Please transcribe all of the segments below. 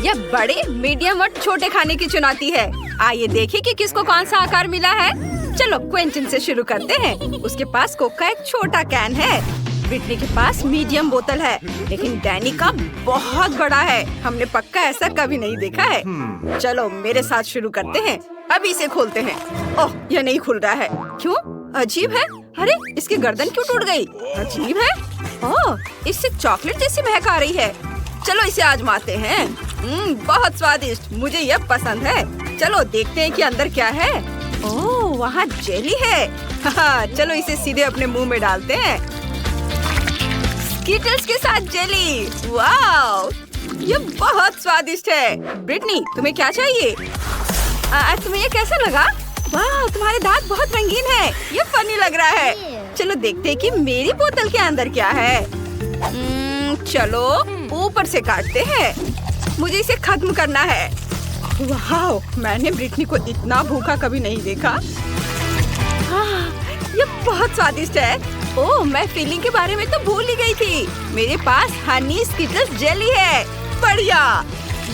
यह बड़े, मीडियम और छोटे खाने की चुनौती है। आइए देखें कि किसको कौन सा आकार मिला है। चलो क्विंटन से शुरू करते हैं। उसके पास कोक का एक छोटा कैन है। ब्रिटनी के पास मीडियम बोतल है, लेकिन डैनी का बहुत बड़ा है। हमने पक्का ऐसा कभी नहीं देखा है। चलो मेरे साथ शुरू करते हैं। अभी इसे खोलते हैं। ओह, यह नहीं खुल रहा है। क्यों? अजीब है। अरे, इसकी गर्दन क्यों टूट गई? अजीब है। ओह, इससे चॉकलेट जैसी महक आ रही है। चलो इसे आजमाते हैं। बहुत स्वादिष्ट। मुझे यह पसंद है। चलो देखते हैं कि अंदर क्या है। ओह, वहाँ जेली है। हाँ, चलो इसे सीधे अपने मुंह में डालते हैं। स्किटल्स के साथ जेली। वाओ, ये बहुत स्वादिष्ट है। ब्रिटनी, तुम्हें क्या चाहिए? तुम्हें ये कैसा लगा? वाह, तुम्हारे दांत बहुत रंगीन है। ये फनी लग रहा है। चलो देखते हैं कि मेरी बोतल के अंदर क्या है। चलो ऊपर से काटते हैं। मुझे इसे खत्म करना है। वाह, मैंने ब्रिटनी को इतना भूखा कभी नहीं देखा। ये बहुत स्वादिष्ट है। ओह, मैं फीलिंग के बारे में तो भूल ही गई थी। मेरे पास हनी स्किटल्स जेली है। बढ़िया,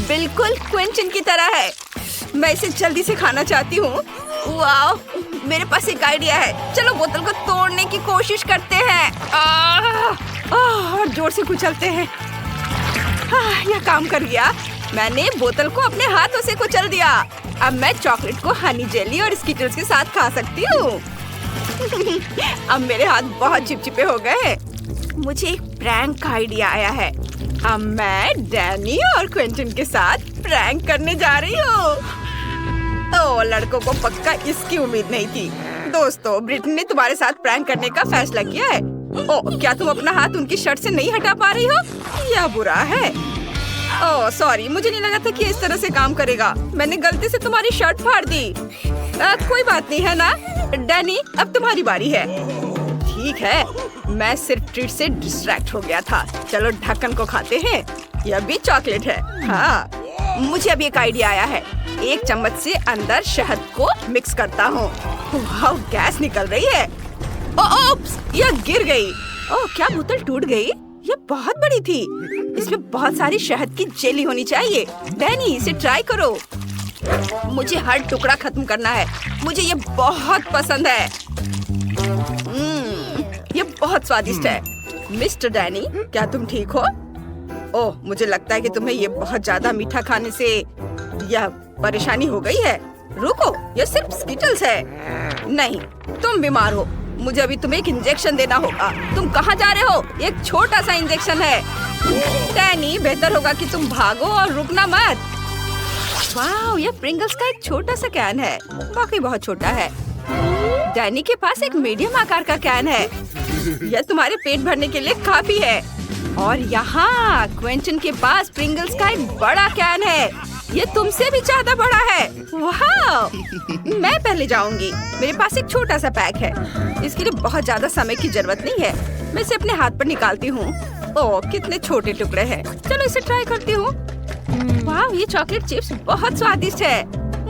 बिल्कुल क्विंटन की तरह है। मैं इसे जल्दी से खाना चाहती हूँ। वाह, मेरे पास एक आइडिया है। चलो बोतल को तोड़ने की कोशिश करते हैं। और जोर से कुचलते हैं। यह काम कर गया। मैंने बोतल को अपने हाथों से कुचल दिया। अब मैं चॉकलेट को हनी जेली और स्किटल्स के साथ खा सकती हूँ। अब मेरे हाथ बहुत चिपचिपे हो गए। मुझे एक प्रैंक का आइडिया आया है। अब मैं डैनी और क्विंटन के साथ प्रैंक करने जा रही हूँ। ओह, लड़कों को पक्का इसकी उम्मीद नहीं थी। दोस्तों, ब्रिटनी ने तुम्हारे साथ प्रैंक करने का फैसला किया है। ओह, क्या तुम अपना हाथ उनकी शर्ट से नहीं हटा पा रही हो? यह बुरा है। ओह सॉरी, मुझे नहीं लगा था कि इस तरह से काम करेगा। मैंने गलती से तुम्हारी शर्ट फाड़ दी। कोई बात नहीं है ना। डैनी, अब तुम्हारी बारी है। ठीक है, मैं सिर्फ ट्रीट से डिस्ट्रैक्ट हो गया था। चलो ढक्कन को खाते हैं। यह भी चॉकलेट है। हाँ, मुझे अभी एक आइडिया आया है। एक चम्मच से अंदर शहद को मिक्स करता हूँ। वाह, गैस निकल रही है। ओप्स, यह गिर गई। ओह, क्या बोतल टूट गई? ये बहुत बड़ी थी। इसमें बहुत सारी शहद की जेली होनी चाहिए। डैनी, इसे ट्राई करो। मुझे हर टुकड़ा खत्म करना है। मुझे ये बहुत पसंद है। ये बहुत स्वादिष्ट है। मिस्टर डैनी, क्या तुम ठीक हो? ओह, मुझे लगता है कि तुम्हें ये बहुत ज्यादा मीठा खाने से यह परेशानी हो गई है। रुको, यह सिर्फ स्किटल्स है। नहीं, तुम बीमार हो। मुझे अभी तुम्हें एक इंजेक्शन देना होगा। तुम कहाँ जा रहे हो? एक छोटा सा इंजेक्शन है। डैनी, बेहतर होगा कि तुम भागो और रुकना मत। वाह, यह प्रिंगल्स का एक छोटा सा कैन है। वाकई बहुत छोटा है। डैनी के पास एक मीडियम आकार का कैन है। यह तुम्हारे पेट भरने के लिए काफी है। और यहाँ क्विंटन के पास प्रिंगल्स का एक बड़ा कैन है। ये तुमसे भी ज्यादा बड़ा है। वाह, मैं पहले जाऊंगी। मेरे पास एक छोटा सा पैक है। इसके लिए बहुत ज्यादा समय की जरूरत नहीं है। मैं इसे अपने हाथ पर निकालती हूँ। ओह, कितने छोटे टुकड़े हैं। चलो इसे ट्राई करती हूँ। वाह, ये चॉकलेट चिप्स बहुत स्वादिष्ट है।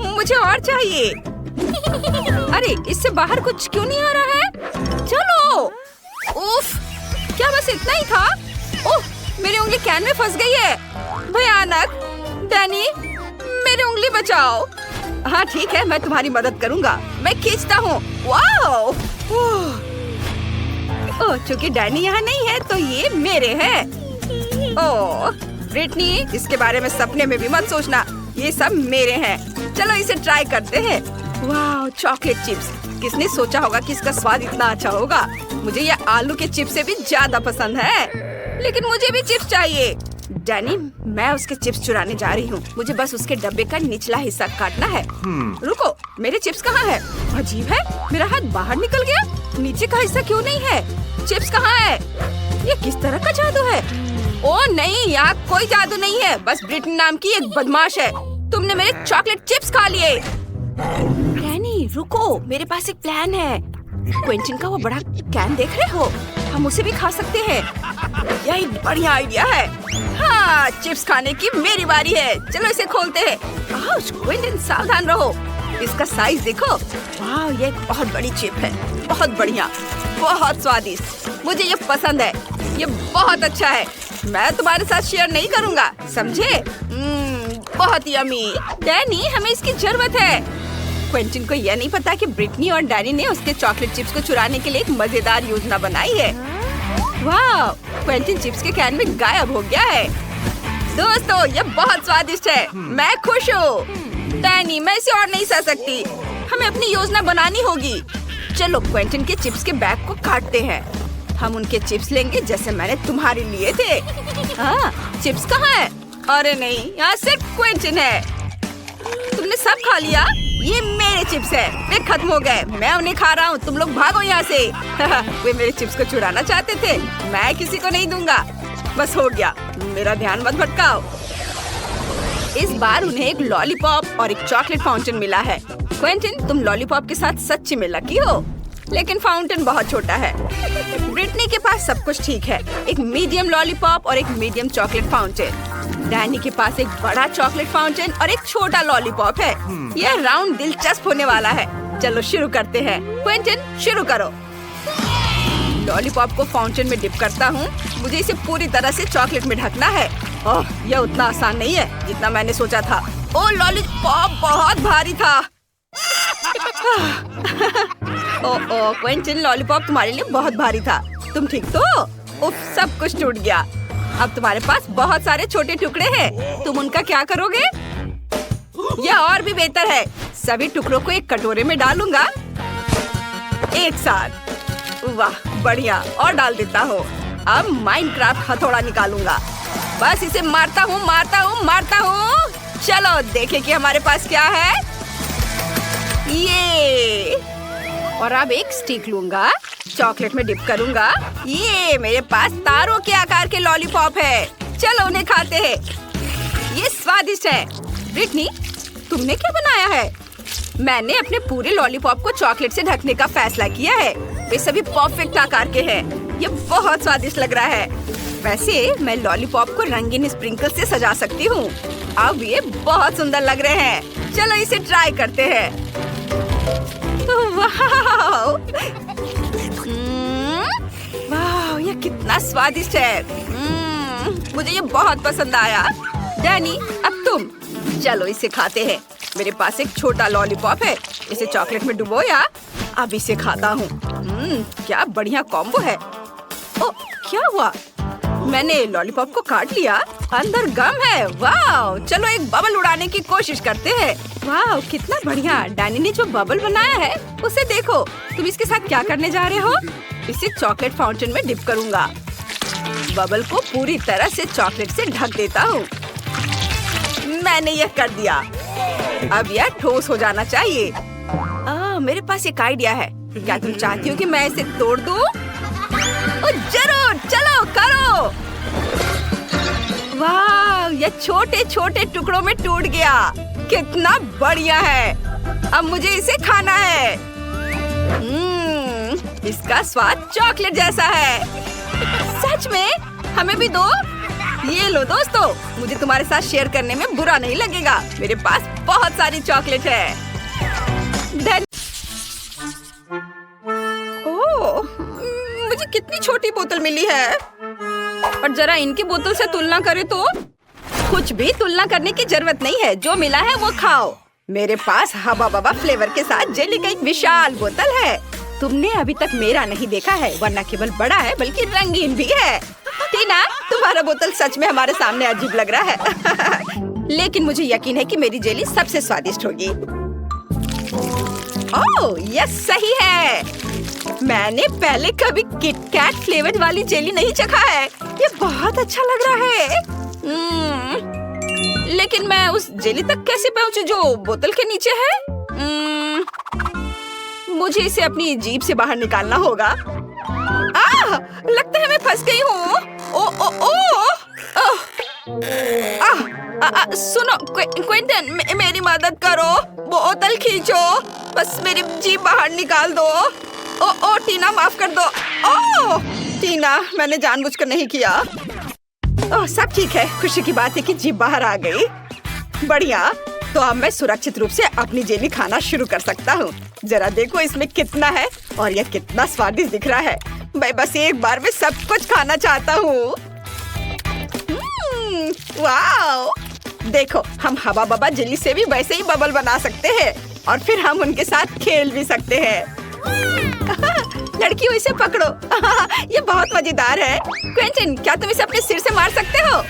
मुझे और चाहिए। अरे, इससे बाहर कुछ क्यों नहीं आ रहा है? चलो। उफ, क्या बस इतना ही था? ओह, मेरी उंगली कैन में फंस गई है। भयानक। डैनी, मेरी उंगली बचाओ। हाँ ठीक है, मैं तुम्हारी मदद करूँगा। मैं खींचता हूँ। वाओ। ओह, चूंकि डैनी यहाँ नहीं है तो ये मेरे हैं। ओह ब्रिटनी, इसके बारे में सपने में भी मत सोचना। ये सब मेरे हैं। चलो इसे ट्राई करते हैं। वाह, चॉकलेट चिप्स। किसने सोचा होगा कि इसका स्वाद इतना अच्छा होगा? मुझे ये आलू के चिप्स से भी ज्यादा पसंद है। लेकिन मुझे भी चिप्स चाहिए। डैनी, मैं उसके चिप्स चुराने जा रही हूँ। मुझे बस उसके डब्बे का निचला हिस्सा काटना है। रुको, मेरे चिप्स कहाँ है? अजीब है, मेरा हाथ बाहर निकल गया। नीचे का हिस्सा क्यों नहीं है? चिप्स कहाँ है? ये किस तरह का जादू है? ओह नहीं, यहाँ कोई जादू नहीं है। बस ब्रिटनी नाम की एक बदमाश है। तुमने मेरे चॉकलेट चिप्स खा लिए। डैनी रुको, मेरे पास एक प्लान है। क्विंटन का वो बड़ा कैन देख रहे हो? हम उसे भी खा सकते हैं। यह एक बढ़िया आइडिया है। हाँ, चिप्स खाने की मेरी बारी है। चलो इसे खोलते हैं। क्विंटन, सावधान रहो। इसका साइज देखो। वाह, ये एक बहुत बड़ी चिप है। बहुत बढ़िया, बहुत स्वादिष्ट। मुझे ये पसंद है। ये बहुत अच्छा है। मैं तुम्हारे साथ शेयर नहीं करूँगा, समझे? बहुत यमी। डैनी, हमें इसकी जरूरत है। क्विंटन को यह नहीं पता कि ब्रिटनी और डैनी ने उसके चॉकलेट चिप्स को चुराने के लिए एक मजेदार योजना बनाई है। वाह, क्विंटन चिप्स के कैन में गायब हो गया है। दोस्तों, ये बहुत स्वादिष्ट है। मैं खुश हूँ। डैनी, मैं इसे और नहीं सह सकती। हमें अपनी योजना बनानी होगी। चलो क्विंटन के चिप्स के बैग को काटते हैं। हम उनके चिप्स लेंगे जैसे मैंने तुम्हारे लिए थे। हाँ, चिप्स कहाँ है? अरे नहीं, यहाँ सिर्फ क्विंटन है। तुमने सब खा लिया? ये मेरे चिप्स है, वे खत्म हो गए। मैं उन्हें खा रहा हूँ, तुम लोग भागो यहाँ से। वे मेरे चिप्स को चुराना चाहते थे। मैं किसी को नहीं दूंगा। बस हो गया, मेरा ध्यान मत भटकाओ। इस बार उन्हें एक लॉलीपॉप और एक चॉकलेट फाउंटेन मिला है। क्विंटन, तुम लॉलीपॉप के साथ सच्ची में लकी हो, लेकिन फाउंटेन बहुत छोटा है। ब्रिटनी के पास सब कुछ ठीक है, एक मीडियम लॉलीपॉप और एक मीडियम चॉकलेट फाउंटेन। डैनी के पास एक बड़ा चॉकलेट फाउंटेन और एक छोटा लॉलीपॉप है। यह राउंड दिलचस्प होने वाला है। चलो शुरू करते हैं। क्विंटन, शुरू करो। लॉलीपॉप को फाउंटेन में डिप करता हूँ। मुझे इसे पूरी तरह से चॉकलेट में ढकना है। ओह, यह उतना आसान नहीं है जितना मैंने सोचा था। ओह, लॉलीपॉप बहुत भारी था। ओह क्विंटन, लॉलीपॉप तुम्हारे लिए बहुत भारी था। तुम ठीक तो? उफ, सब कुछ टूट गया। अब तुम्हारे पास बहुत सारे छोटे टुकड़े हैं। तुम उनका क्या करोगे? यह और भी बेहतर है। सभी टुकड़ों को एक कटोरे में डालूंगा एक साथ। वाह, बढ़िया। और डाल देता हूँ। अब माइनक्राफ्ट हथौड़ा निकालूंगा। बस इसे मारता हूँ, मारता हूँ, मारता हूँ। चलो देखें कि हमारे पास क्या है। ये, और अब एक स्टिक लूंगा, चॉकलेट में डिप करूंगा। ये मेरे पास तारों के आकार के लॉलीपॉप है। चलो उन्हें खाते हैं। ये स्वादिष्ट है। ब्रिटनी, तुमने क्या बनाया है? मैंने अपने पूरे लॉलीपॉप को चॉकलेट से ढकने का फैसला किया है। वे सभी परफेक्ट आकार के हैं। ये बहुत स्वादिष्ट लग रहा है। वैसे मैं लॉलीपॉप को रंगीन स्प्रिंकल से सजा सकती हूँ। अब ये बहुत सुंदर लग रहे हैं। चलो इसे ट्राई करते हैं। वाह, वाह, ये कितना स्वादिष्ट है। मुझे ये बहुत पसंद आया। डैनी, अब तुम। चलो इसे खाते हैं। मेरे पास एक छोटा लॉलीपॉप है। इसे चॉकलेट में डुबोया। अब इसे खाता हूँ। क्या बढ़िया कॉम्बो है। ओ, क्या हुआ? मैंने लॉलीपॉप को काट लिया। अंदर गम है। वाह, चलो एक बबल उड़ाने की कोशिश करते हैं। वाह, कितना बढ़िया। डैनी ने जो बबल बनाया है उसे देखो। तुम इसके साथ क्या करने जा रहे हो? इसे चॉकलेट फाउंटेन में डिप करूंगा। बबल को पूरी तरह से चॉकलेट से ढक देता हूँ। मैंने यह कर दिया। अब यह ठोस हो जाना चाहिए। मेरे पास एक आइडिया है। क्या तुम चाहती हो कि मैं इसे तोड़ दूं? जरूर, चलो करो। वाह, यह छोटे छोटे टुकड़ों में टूट गया। कितना बढ़िया है। अब मुझे इसे खाना है। इसका स्वाद चॉकलेट जैसा है। सच में? हमें भी दो। ये लो दोस्तों, मुझे तुम्हारे साथ शेयर करने में बुरा नहीं लगेगा। मेरे पास बहुत सारी चॉकलेट है। ओह, मुझे कितनी छोटी बोतल मिली है। और जरा इनकी बोतल से तुलना करें तो कुछ भी तुलना करने की जरूरत नहीं है। जो मिला है वो खाओ। मेरे पास हबा बबा फ्लेवर के साथ जेली का एक विशाल बोतल है। तुमने अभी तक मेरा नहीं देखा है, वरना केवल बड़ा है बल्कि रंगीन भी है। टीना, तुम्हारा बोतल सच में हमारे सामने अजीब लग रहा है। लेकिन मुझे यकीन है कि मेरी जेली सबसे स्वादिष्ट होगी। ओह, यह सही है। मैंने पहले कभी किटकैट फ्लेवर वाली जेली नहीं चखा है। ये बहुत अच्छा लग रहा है। लेकिन मैं उस जेली तक कैसे पहुंचूं जो बोतल के नीचे है? मुझे इसे अपनी जीभ से बाहर निकालना होगा। लगता है मैं फंस गई हूँ। सुनो क्विंटन, मेरी मदद करो। बोतल खींचो। बस मेरी जीभ बाहर निकाल दो। ओ टीना, माफ कर दो। टीना, मैंने जानबूझकर नहीं किया। सब ठीक है। खुशी की बात है कि जीभ बाहर आ गई। बढ़िया। तो अब मैं सुरक्षित रूप से अपनी जेली खाना शुरू कर सकता हूँ। जरा देखो इसमें कितना है और यह कितना स्वादिष्ट दिख रहा है। मैं बस एक बार में सब कुछ खाना चाहता हूँ। वाओ, देखो, हम हवा बबा जेली से भी वैसे ही बबल बना सकते हैं और फिर हम उनके साथ खेल भी सकते हैं। लड़कियों, इसे पकड़ो। ये बहुत मजेदार है। क्विंटन, क्या तुम इसे अपने सिर से मार सकते हो?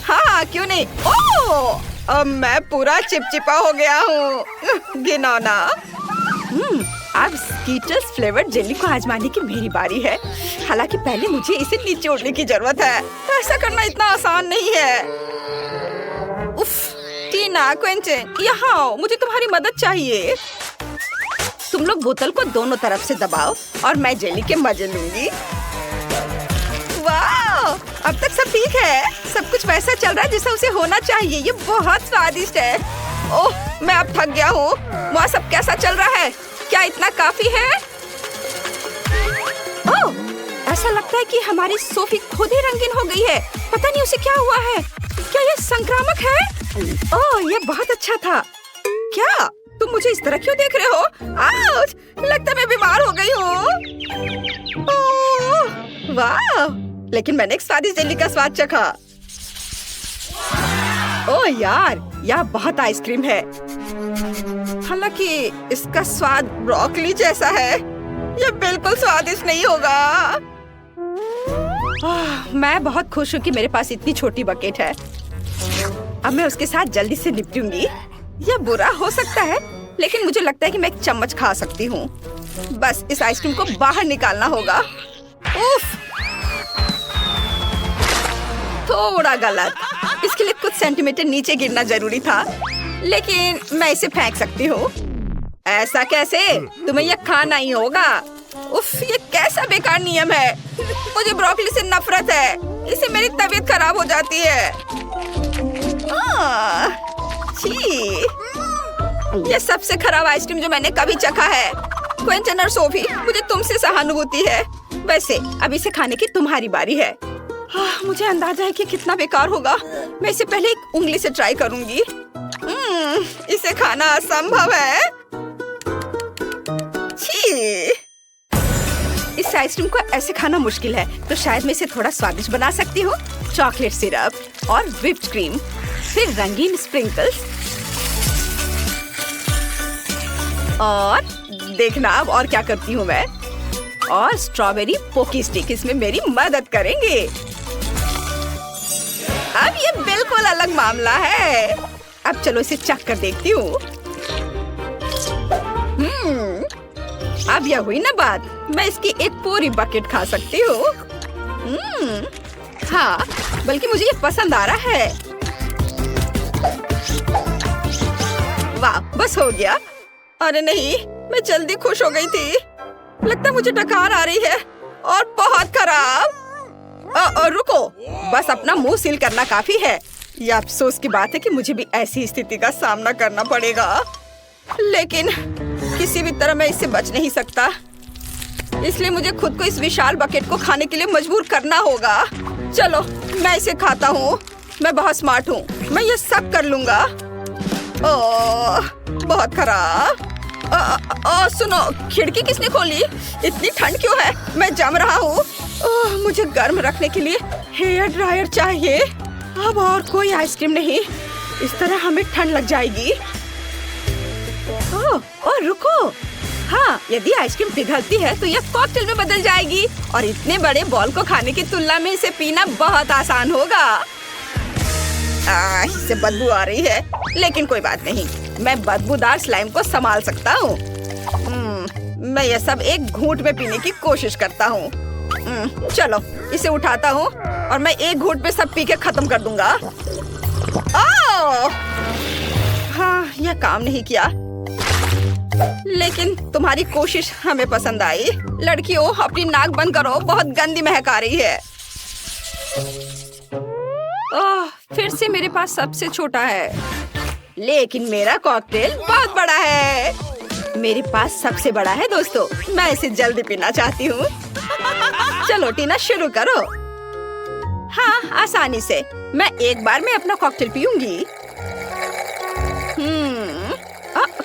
हाँ, क्यों नहीं। ओह, अब मैं पूरा चिपचिपा हो गया हूँ। घिनौना। अब स्कीटर्स फ्लेवर्ड जेली को आजमाने की मेरी बारी है। हालांकि पहले मुझे इसे निचोड़ने की जरूरत है। ऐसा करना इतना आसान नहीं है। उफ, टीना, क्विंटन, यहाँ आओ, मुझे तुम्हारी मदद चाहिए। तुम लोग बोतल को दोनों तरफ से दबाओ और मैं जेली के मजे लूंगी। वाह, अब तक सब ठीक है। सब कुछ वैसा चल रहा है जैसा उसे होना चाहिए। ये बहुत स्वादिष्ट है। ओह, मैं अब थक गया हूँ। वहाँ सब कैसा चल रहा है? क्या इतना काफी है? ओह, ऐसा लगता है कि हमारी सोफी खुद ही रंगीन हो गई है। पता नहीं उसे क्या हुआ है। क्या ये संक्रामक है? ओह, ये बहुत अच्छा था। क्या तुम मुझे इस तरह क्यों देख रहे हो? आउच! लगता है मैं बीमार हो गई हूँ। ओह, वाह! लेकिन मैंने एक स्वादिष्ट जेली का स्वाद चखा। ओह यार, यह बहुत आइसक्रीम है। हालांकि इसका स्वाद ब्रोकली जैसा है। यह बिल्कुल स्वादिष्ट नहीं होगा। मैं बहुत खुश हूँ कि मेरे पास इतनी छोटी बकेट है। अब मैं उसके साथ जल्दी से निपटूंगी। यह बुरा हो सकता है, लेकिन मुझे लगता है कि मैं एक चम्मच खा सकती हूँ। बस इस आइसक्रीम को बाहर निकालना होगा। उफ, थोड़ा गलत। इसके लिए कुछ सेंटीमीटर नीचे गिरना जरूरी था, लेकिन मैं इसे फेंक सकती हूँ। ऐसा कैसे? तुम्हें यह खाना ही होगा। उफ, ये कैसा बेकार नियम है। मुझे ब्रोकली से नफरत है। इससे मेरी तबीयत खराब हो जाती है। छी, ये सबसे खराब आइसक्रीम जो मैंने कभी चखा है। क्विंटन और सोफी, मुझे तुमसे सहानुभूति है। वैसे अब इसे खाने की तुम्हारी बारी है। मुझे अंदाजा है कि कितना बेकार होगा। मैं इसे पहले एक उंगली से ट्राई करूंगी। इसे खाना असंभव है। छी, इस आइसक्रीम को ऐसे खाना मुश्किल है, तो शायद मैं इसे थोड़ा स्वादिष्ट बना सकती हूँ। चॉकलेट सिरप और व्हिप्ड क्रीम, फिर रंगीन स्प्रिंकल्स, और देखना अब और क्या करती हूँ मैं। और स्ट्रॉबेरी पोकी स्टिक इसमें मेरी मदद करेंगे। अब ये बिल्कुल अलग मामला है। अब चलो इसे चख कर देखती हूँ। अब यह हुई ना बात। मैं इसकी एक पूरी बकेट खा सकती हूँ। हाँ, बल्कि मुझे ये पसंद आ रहा है। वाह, बस हो गया। अरे नहीं, मैं जल्दी खुश हो गई थी। लगता है मुझे डकार आ रही है और बहुत खराब। रुको, बस अपना मुंह सील करना काफी है। यह अफसोस की बात है कि मुझे भी ऐसी स्थिति का सामना करना पड़ेगा, लेकिन किसी भी तरह मैं इससे बच नहीं सकता। इसलिए मुझे खुद को इस विशाल बकेट को खाने के लिए मजबूर करना होगा। चलो, मैं इसे खाता हूँ। मैं बहुत स्मार्ट हूँ, मैं ये सब कर लूंगा। ओह, बहुत खराब। सुनो, खिड़की किसने खोली? इतनी ठंड क्यों है? मैं जम रहा हूँ। मुझे गर्म रखने के लिए हेयर ड्रायर चाहिए। अब और कोई आइसक्रीम नहीं, इस तरह हमें ठंड लग जाएगी। ओह, रुको। हाँ, यदि आइसक्रीम पिघलती है तो यह कॉकटेल में बदल जाएगी और इतने बड़े बॉल को खाने की तुलना में इसे पीना बहुत आसान होगा। इससे बदबू आ रही है, लेकिन कोई बात नहीं, मैं बदबूदार स्लाइम को संभाल सकता हूँ। मैं यह सब एक घूंट में पीने की कोशिश करता हूँ। चलो, इसे उठाता हूँ और मैं एक घूंट में सब पी के खत्म कर दूंगा। हाँ, यह काम नहीं किया, लेकिन तुम्हारी कोशिश हमें पसंद आई। लड़कियों, अपनी नाक बंद करो, बहुत गंदी महक आ रही है। फिर से मेरे पास सबसे छोटा है, लेकिन मेरा कॉकटेल बहुत बड़ा है। मेरे पास सबसे बड़ा है दोस्तों, मैं इसे जल्दी पीना चाहती हूँ। चलो टीना, शुरू करो। हाँ, आसानी से। मैं एक बार में अपना कॉकटेल पीऊंगी।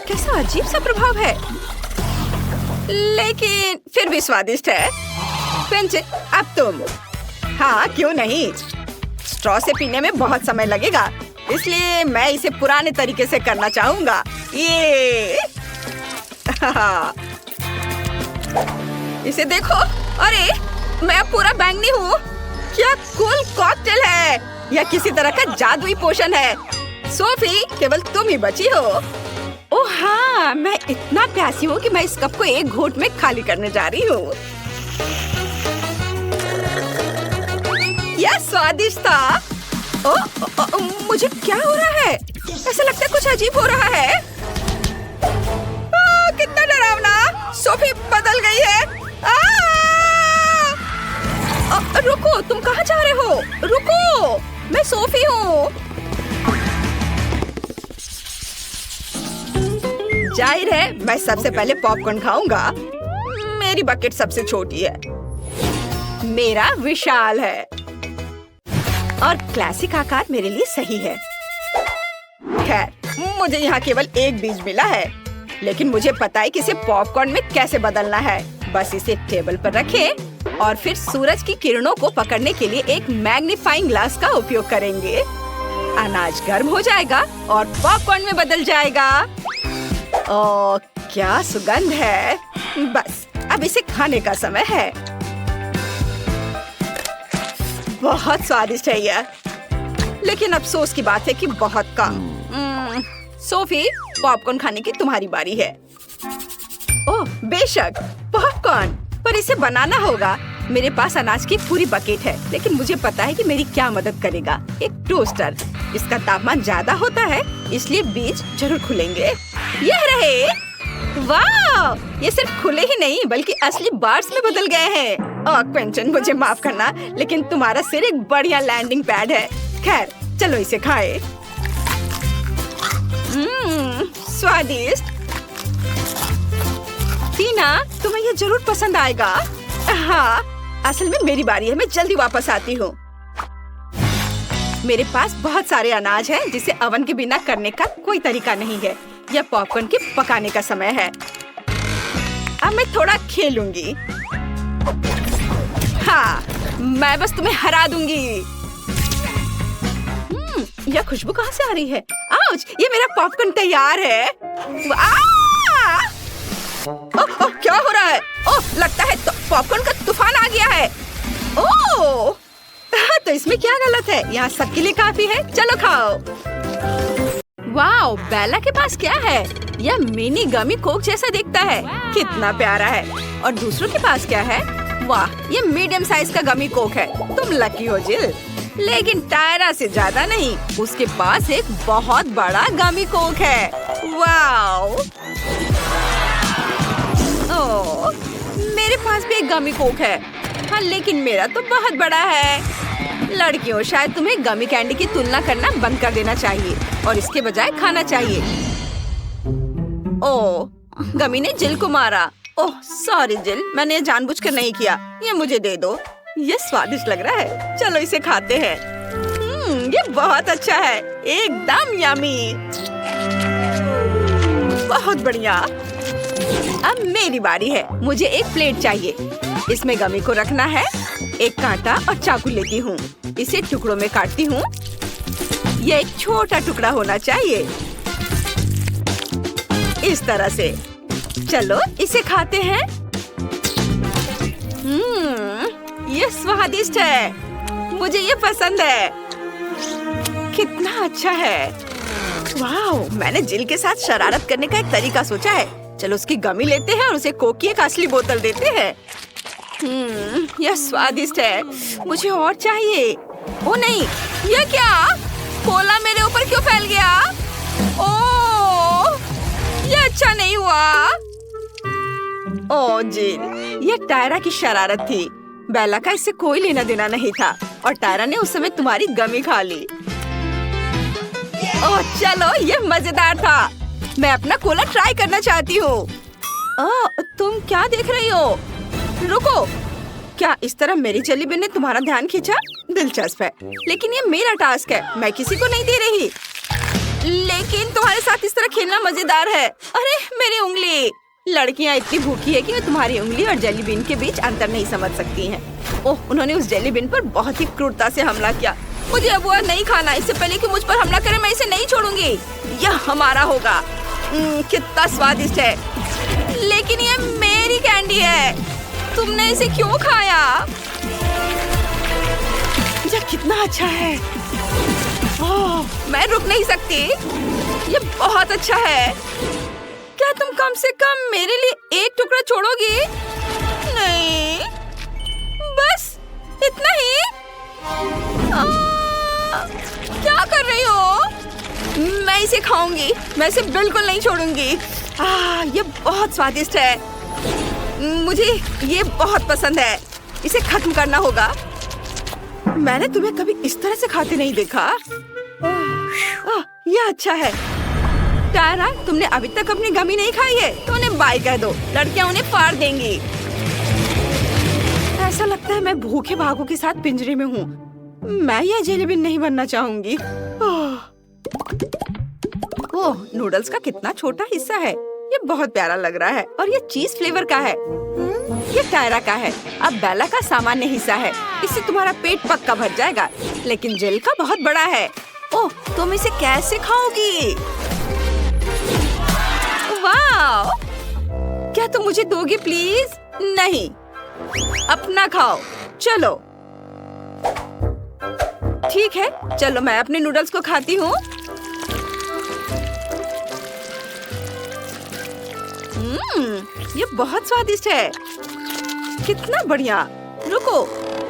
कैसा अजीब सा प्रभाव है, लेकिन फिर भी स्वादिष्ट है। क्विंटन, अब तुम। हाँ, क्यों नहीं। स्ट्रॉ से पीने में बहुत समय लगेगा, इसलिए मैं इसे पुराने तरीके से करना चाहूंगा। ये इसे देखो। अरे मैं पूरा बैंगनी हूँ। क्या कूल कॉकटेल है। यह किसी तरह का जादुई पोशन है। सोफी, केवल तुम ही बची हो। ओह हाँ, मैं इतना प्यासी हूँ कि मैं इस कप को एक घूंट में खाली करने जा रही हूँ। यह स्वादिष्ट था। मुझे क्या हो रहा है? ऐसा लगता है कुछ अजीब हो रहा है। कितना डरावना। सोफी बदल गई है। रुको, तुम कहाँ जा रहे हो? रुको, मैं सोफी हूँ। जाहिर है मैं सबसे पहले पॉपकॉर्न खाऊंगा। मेरी बकेट सबसे छोटी है। मेरा विशाल है और क्लासिक आकार मेरे लिए सही है। खैर, मुझे यहाँ केवल एक बीज मिला है, लेकिन मुझे पता है कि इसे पॉपकॉर्न में कैसे बदलना है। बस इसे टेबल पर रखें और फिर सूरज की किरणों को पकड़ने के लिए एक मैग्नीफाइंग ग्लास का उपयोग करेंगे। अनाज गर्म हो जाएगा और पॉपकॉर्न में बदल जाएगा। ओह, क्या सुगंध है। बस अब इसे खाने का समय है। बहुत स्वादिष्ट है यह, लेकिन अफसोस की बात है कि बहुत कम। सोफी, पॉपकॉर्न खाने की तुम्हारी बारी है। ओह बेशक, पॉपकॉर्न, पर इसे बनाना होगा। मेरे पास अनाज की पूरी बकेट है, लेकिन मुझे पता है कि मेरी क्या मदद करेगा। एक टोस्टर। इसका तापमान ज्यादा होता है, इसलिए बीज जरूर खुलेंगे। यह रहे। वाह, ये सिर्फ खुले ही नहीं बल्कि असली बार्स में बदल गए हैं। ओह क्विंटन, मुझे माफ करना, लेकिन तुम्हारा सिर एक बढ़िया लैंडिंग पैड है। खैर, चलो इसे खाएं। स्वादिष्ट। टीना, तुम्हें ये जरूर पसंद आएगा। हाँ, असल में मेरी बारी है। मैं जल्दी वापस आती हूँ। मेरे पास बहुत सारे अनाज हैं, जिसे ओवन के बिना करने का कोई तरीका नहीं है। यह पॉपकॉर्न के पकाने का समय है। अब मैं थोड़ा खेलूंगी। हाँ, मैं बस तुम्हें हरा दूंगी। यह खुशबू कहाँ से आ रही है? आउच! ये मेरा पॉपकॉर्न तैयार है। ओह, क्या हो रहा है? ओह, लगता है तो पॉपकॉर्न का तूफान आ गया है। ओह, तो इसमें क्या गलत है? यहाँ सबके लिए काफी है। चलो खाओ। वाओ, बेला के पास क्या है? यह मिनी गमी कोक जैसा दिखता है। कितना प्यारा है। और दूसरों के पास क्या है? वाह, ये मीडियम साइज का गमी कोक है। तुम लकी हो जिल। लेकिन टायरा से ज्यादा नहीं। उसके पास एक बहुत बड़ा गमी कोक है। वाओ। ओह, मेरे पास भी एक गमी कोक है। हाँ, लेकिन मेरा तो बहुत बड़ा है। लड़कियों, शायद तुम्हें गमी कैंडी की तुलना करना बंद कर देना चाहिए और इसके बजाय खाना चाहिए। ओह, गमी ने जिल को मारा। ओह सॉरी जिल, मैंने जानबूझकर नहीं किया। ये मुझे दे दो। ये स्वादिष्ट लग रहा है। चलो इसे खाते हैं। ये बहुत अच्छा है। एकदम यमी। बहुत बढ़िया। अब मेरी बारी है। मुझे एक प्लेट चाहिए। इसमें गमी को रखना है। एक कांटा और चाकू लेती हूँ। इसे टुकड़ों में काटती हूँ। ये एक छोटा टुकड़ा होना चाहिए, इस तरह से। चलो इसे खाते हैं। ये स्वादिष्ट है। मुझे ये पसंद है। कितना अच्छा है। वाह, मैंने जिल के साथ शरारत करने का एक तरीका सोचा है। चलो उसकी गमी लेते हैं और उसे कोक की एक असली बोतल देते हैं। यह स्वादिष्ट है। मुझे और चाहिए। ओ नहीं, यह क्या? कोला मेरे ऊपर क्यों फैल गया? ओह, यह अच्छा नहीं हुआ। ओह जिल, यह टायरा की शरारत थी। बेला का इससे कोई लेना देना नहीं था और टायरा ने उस समय तुम्हारी गमी खा ली। ओह चलो, यह मजेदार था। मैं अपना कोला ट्राई करना चाहती हूँ। तुम क्या देख रही हो? रुको, क्या इस तरह मेरी जेली बिन ने तुम्हारा ध्यान खींचा? दिलचस्प है, लेकिन ये मेरा टास्क है। मैं किसी को नहीं दे रही। लेकिन तुम्हारे साथ इस तरह खेलना मजेदार है। अरे मेरी उंगली। लड़कियां इतनी भूखी है कि वे तुम्हारी उंगली और जेली बिन के बीच अंतर नहीं समझ सकती हैं। ओह, उन्होंने उस जेली बिन पर बहुत ही क्रूरता से हमला किया। मुझे अब वो नहीं खाना। इससे पहले कि मुझ पर हमला करे मैं इसे नहीं छोड़ूंगी। यह हमारा होगा। कितना स्वादिष्ट है, लेकिन ये मेरी कैंडी है। तुमने इसे क्यों खाया? यह कितना अच्छा है। ओह, मैं रुक नहीं सकती। ये बहुत अच्छा है। क्या तुम कम से कम मेरे लिए एक टुकड़ा छोड़ोगी? नहीं, बस इतना ही। क्या कर रही हो? मैं इसे खाऊंगी। मैं इसे बिल्कुल नहीं छोड़ूंगी। ये बहुत स्वादिष्ट है। मुझे ये बहुत पसंद है। इसे खत्म करना होगा। मैंने तुम्हें कभी इस तरह से खाते नहीं देखा। यह अच्छा है। टायरा, तुमने अभी तक अपनी गमी नहीं खाई है तो उन्हें बाय कह दो। लड़कियां उन्हें फाड़ देंगी। ऐसा लगता है मैं भूखे भागों के साथ पिंजरे में हूँ। मैं यह जेली बीन नहीं बनना चाहूंगी। ओह, नूडल्स का कितना छोटा हिस्सा है। ये बहुत प्यारा लग रहा है और ये चीज फ्लेवर का है। ये टायरा का है। अब बेला का सामान्य हिस्सा है। इससे तुम्हारा पेट पक्का भर जाएगा, लेकिन जेल का बहुत बड़ा है। ओह, तुम इसे कैसे खाओगी? वाह! क्या तुम मुझे दोगी प्लीज? नहीं, अपना खाओ। चलो ठीक है, चलो मैं अपने नूडल्स को खाती हूँ। ये बहुत स्वादिष्ट है। कितना बढ़िया। रुको,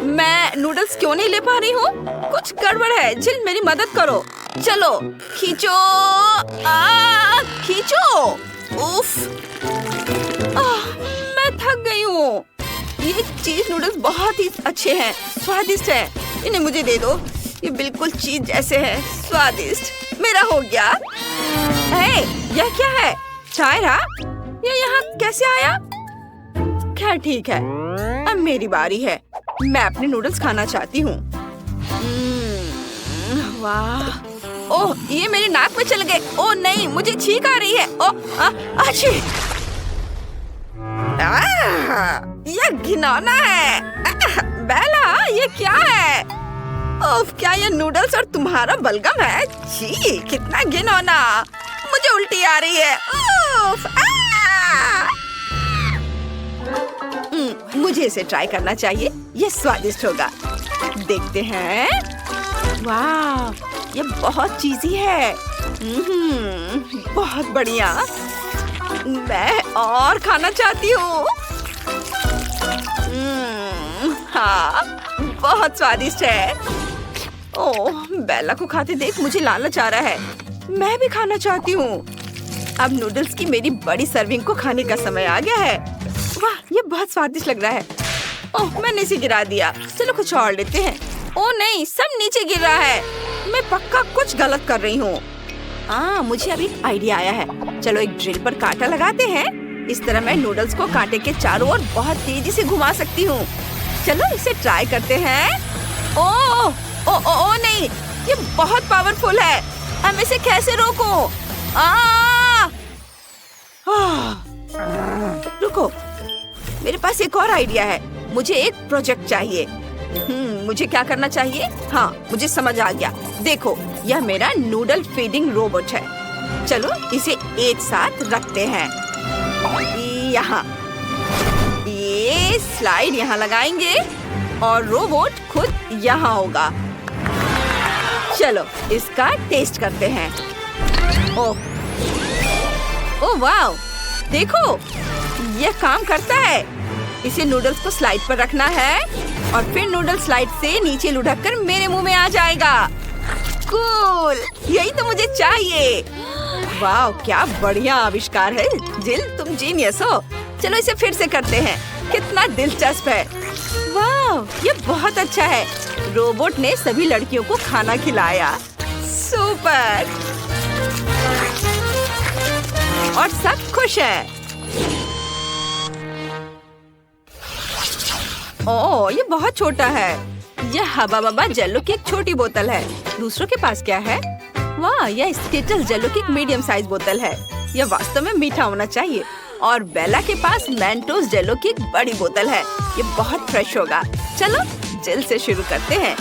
मैं नूडल्स क्यों नहीं ले पा रही हूँ? कुछ गड़बड़ है। जिल, मेरी मदद करो। चलो खींचो। खींचो। उफ, मैं थक गई हूँ। ये चीज नूडल्स बहुत ही अच्छे हैं, स्वादिष्ट है। इन्हें मुझे दे दो। ये बिल्कुल चीज जैसे है, स्वादिष्ट। मेरा हो गया। यह क्या है? टायरा, ये यहाँ कैसे आया? खैर ठीक है, अब मेरी बारी है। मैं अपने नूडल्स खाना चाहती हूँ। वाह! ओह, ये मेरे नाक में चल गए। ओह नहीं, मुझे छींक आ रही है। ओह, अच्छी। ये घिनौना है। बेला, ये क्या है? ओह, क्या ये नूडल्स और तुम्हारा बलगम है? छी, कितना घिनौना। मुझे उल्टी आ रही है। उफ, मुझे इसे ट्राई करना चाहिए। ये स्वादिष्ट होगा। देखते हैं। वाह, ये बहुत चीज़ी है। बहुत बढ़िया। मैं और खाना चाहती हूँ। हाँ, बहुत स्वादिष्ट है। ओह, बेला को खाते देख मुझे लालच आ रहा है। मैं भी खाना चाहती हूँ। अब नूडल्स की मेरी बड़ी सर्विंग को खाने का समय आ गया है। वाह, ये बहुत स्वादिष्ट लग रहा है। ओह, मैंने इसे गिरा दिया। चलो कुछ और लेते हैं। ओह नहीं, सब नीचे गिर रहा है। मैं पक्का कुछ गलत कर रही हूँ। मुझे अभी एक आइडिया आया है। चलो एक ड्रिल पर कांटा लगाते हैं। इस तरह मैं नूडल्स को कांटे के चारों ओर बहुत तेजी से घुमा सकती हूँ। चलो इसे ट्राई करते हैं। ओह नहीं, ये बहुत पावरफुल है। हम इसे कैसे रोको? रुको, मेरे पास एक और आइडिया है। मुझे एक प्रोजेक्ट चाहिए। मुझे क्या करना चाहिए? हाँ, मुझे समझ आ गया। देखो, यह मेरा नूडल फीडिंग रोबोट है। चलो इसे एक साथ रखते हैं। यहाँ ये स्लाइड यहाँ लगाएंगे और रोबोट खुद यहाँ होगा। चलो इसका टेस्ट करते हैं। ओह वाह, देखो यह काम करता है। इसे नूडल्स को स्लाइड पर रखना है और फिर नूडल स्लाइड से नीचे लुढ़क कर मेरे मुंह में आ जाएगा। कूल, यही तो मुझे चाहिए। वाह, क्या बढ़िया आविष्कार है। जिल, तुम जीनियस हो। चलो इसे फिर से करते हैं। कितना दिलचस्प है। वाह, ये बहुत अच्छा है। रोबोट ने सभी लड़कियों को खाना खिलाया। सुपर। और सब खुश हैं। ओह, ये बहुत छोटा है। यह हबा बबा जेलो की एक छोटी बोतल है। दूसरों के पास क्या है? वाह, यह स्किटल जेलो की एक मीडियम साइज बोतल है। यह वास्तव में मीठा होना चाहिए। और बेला के पास मेंटोस जेलो की एक बड़ी बोतल है। ये बहुत फ्रेश होगा। चलो जेल से शुरू करते हैं।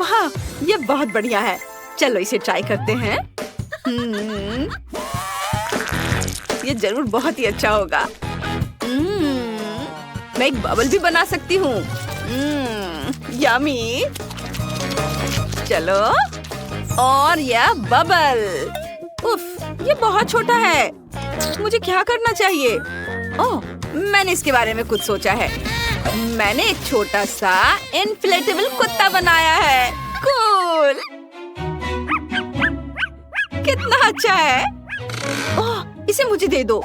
वाह, ये बहुत बढ़िया है। चलो इसे ट्राई करते हैं। ये जरूर बहुत ही अच्छा होगा। मैं एक बबल भी बना सकती हूँ। यमी। चलो, और यह बबल। उफ, ये बहुत छोटा है। मुझे क्या करना चाहिए? ओह, मैंने इसके बारे में कुछ सोचा है। मैंने एक छोटा सा इन्फ्लेटेबल कुत्ता बनाया है। कूल। कितना अच्छा है। ओह, इसे मुझे दे दो।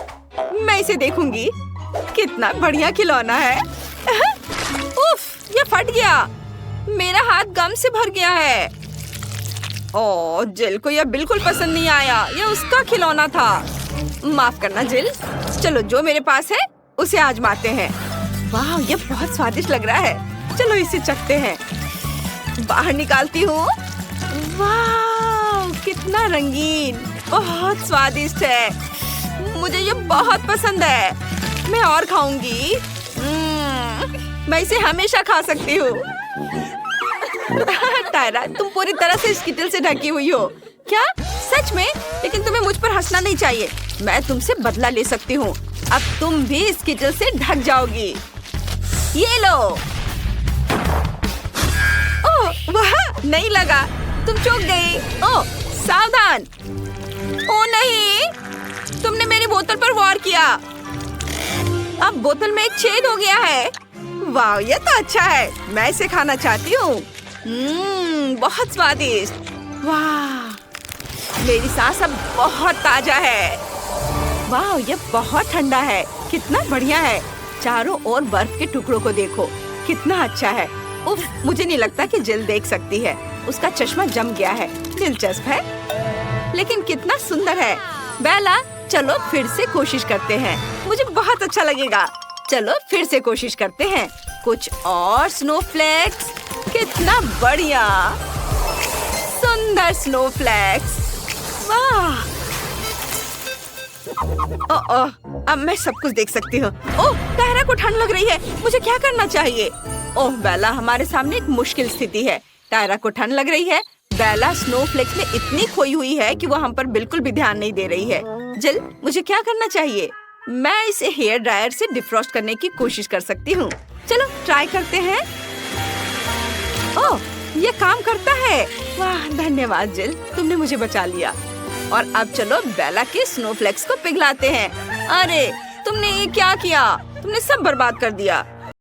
मैं इसे देखूंगी। कितना बढ़िया खिलौना है। उफ, ये फट गया। मेरा हाथ गम से भर गया है। ओह, जिल को यह बिल्कुल पसंद नहीं आया। यह उसका खिलौना था। माफ करना जिल। चलो, जो मेरे पास है उसे आजमाते हैं। वाह, ये बहुत स्वादिष्ट लग रहा है। चलो इसे चखते हैं। बाहर निकालती हूँ। वाह, कितना रंगीन। बहुत स्वादिष्ट है। मुझे ये बहुत पसंद है। मैं और खाऊंगी। मैं इसे हमेशा खा सकती हूँ। टायरा, तुम पूरी तरह से स्किटल से ढकी हुई हो। क्या? सच में? लेकिन तुम्हें मुझ पर हंसना नहीं चाहिए। मैं तुमसे बदला ले सकती हूँ। अब तुम भी स्किटल से ढक जाओगी। ये लो। ओह, वाह, नहीं लगा। तुम चूक गई। ओह, सावधान। ओह नहीं, तुमने मेरी बोतल पर वार किया। अब बोतल में एक छेद हो गया है। वाह, ये तो अच्छा है। मैं इसे खाना चाहती हूँ। बहुत स्वादिष्ट। वाह, मेरी सांस अब बहुत ताजा है। वाह, ये बहुत ठंडा है। कितना बढ़िया है। चारों ओर बर्फ के टुकड़ों को देखो। कितना अच्छा है। उफ, मुझे नहीं लगता कि जिल देख सकती है। उसका चश्मा जम गया है। दिलचस्प है, लेकिन कितना सुंदर है। बेला, चलो फिर से कोशिश करते हैं। मुझे बहुत अच्छा लगेगा। चलो फिर से कोशिश करते हैं। कुछ और स्नोफ्लेक्स। कितना बढ़िया। सुंदर स्नोफ्लेक्स। वाह। ओह, अब मैं सब कुछ देख सकती हूँ। ओह, टायरा को ठंड लग रही है। मुझे क्या करना चाहिए? ओह बेला, हमारे सामने एक मुश्किल स्थिति है। टायरा को ठंड लग रही है। बेला स्नोफ्लेक्स में इतनी खोई हुई है कि वो हम पर बिल्कुल भी ध्यान नहीं दे रही है। जिल, मुझे क्या करना चाहिए? मैं इसे हेयर ड्रायर से डिफ्रॉस्ट करने की कोशिश कर सकती हूँ। चलो ट्राई करते हैं। ओह, ये काम करता है। वाह, धन्यवाद जिल, तुमने मुझे बचा लिया। और अब चलो बेला के स्नोफ्लेक्स को पिघलाते हैं। अरे, तुमने ये क्या किया? तुमने सब बर्बाद कर दिया।